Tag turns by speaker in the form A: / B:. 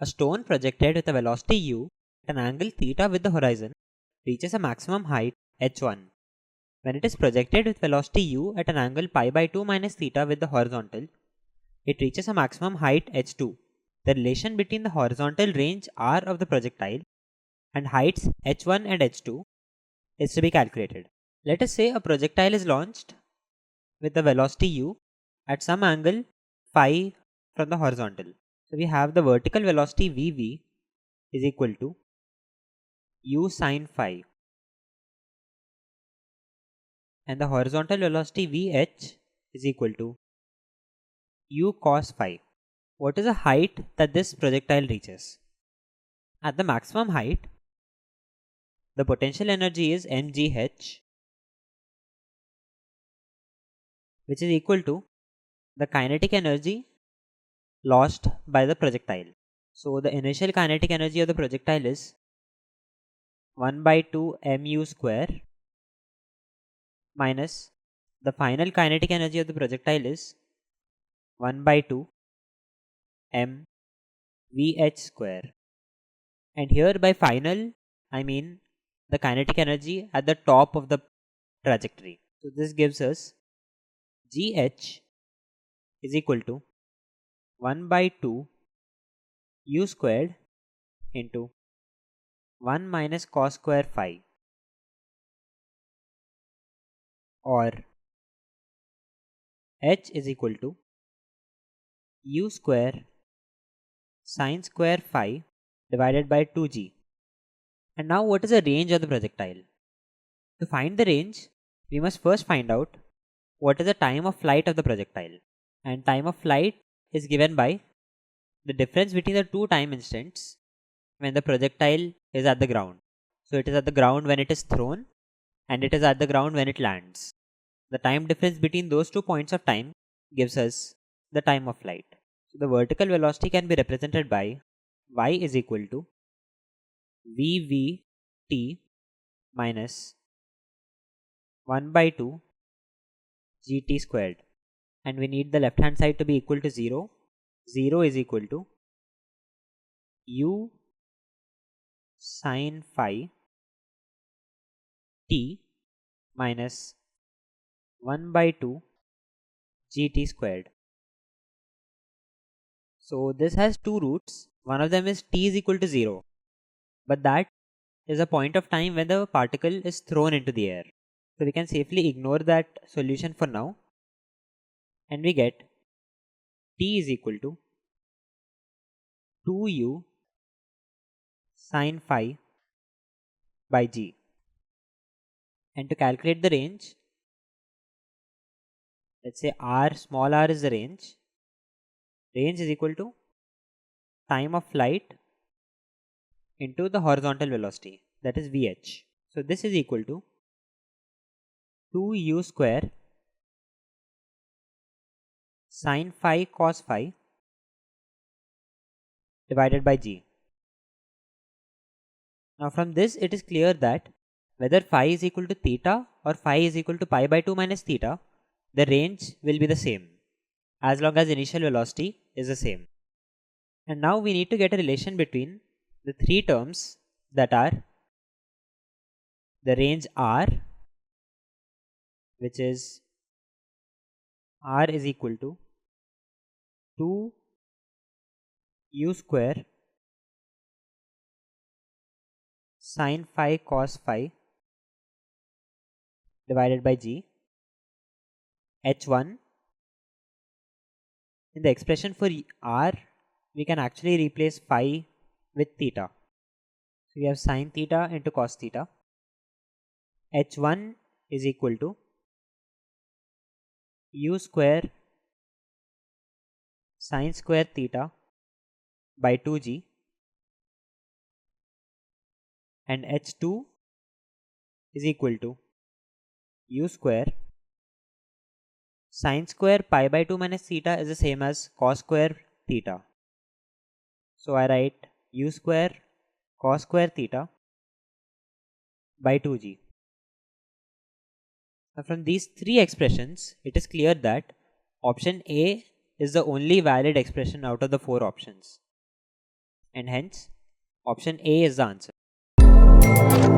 A: A stone projected with a velocity u at an angle theta with the horizon reaches a maximum height h1. When it is projected with velocity u at an angle pi by 2 minus theta with the horizontal, it reaches a maximum height h2. The relation between the horizontal range r of the projectile and heights h1 and h2 is to be calculated. Let us say a projectile is launched with the velocity u at some angle phi from the horizontal. So we have the vertical velocity vv is equal to u sine phi, and the horizontal velocity vh is equal to u cos phi. What is the height that this projectile reaches? At the maximum height, the potential energy is mgh, which is equal to the kinetic energy lost by the projectile. So the initial kinetic energy of the projectile is 1 by 2 mu square minus the final kinetic energy of the projectile is 1 by 2 m vh square. And here by final, I mean the kinetic energy at the top of the trajectory. So this gives us gh is equal to 1 by 2 u squared into 1 minus cos square phi, or h is equal to u square sine square phi divided by 2g. And now what is the range of the projectile? To find the range, we must first find out what is the time of flight of the projectile. And time of flight is given by the difference between the two time instants when the projectile is at the ground. So it is at the ground when it is thrown, and it is at the ground when it lands. The time difference between those 2 points of time gives us the time of flight. So the vertical velocity can be represented by y is equal to vvt minus 1 by 2 gt squared, and we need the left hand side to be equal to 0. 0 is equal to u sine phi t minus 1 by 2 gt squared. So this has two roots. One of them is t is equal to 0, but that is a point of time when the particle is thrown into the air. So we can safely ignore that solution for now, and we get t is equal to 2u sine phi by g. And to calculate the range, let's say r, small r is the range. Range is equal to time of flight into the horizontal velocity, that is vh. So this is equal to 2u square sine phi cos phi divided by g. Now from this it is clear that whether phi is equal to theta or phi is equal to pi by 2 minus theta, the range will be the same as long as initial velocity is the same. And now we need to get a relation between the three terms that are the range r, which is r is equal to 2 u square sine phi cos phi divided by g. h1, in the expression for r, we can actually replace phi with theta. So we have sine theta into cos theta. h1 is equal to u square sine square theta by 2g, and h2 is equal to u square sine square pi by 2 minus theta is the same as cos square theta. So I write u square cos square theta by 2g. Now from these three expressions, it is clear that option A is the only valid expression out of the four options. and hence option A is the answer.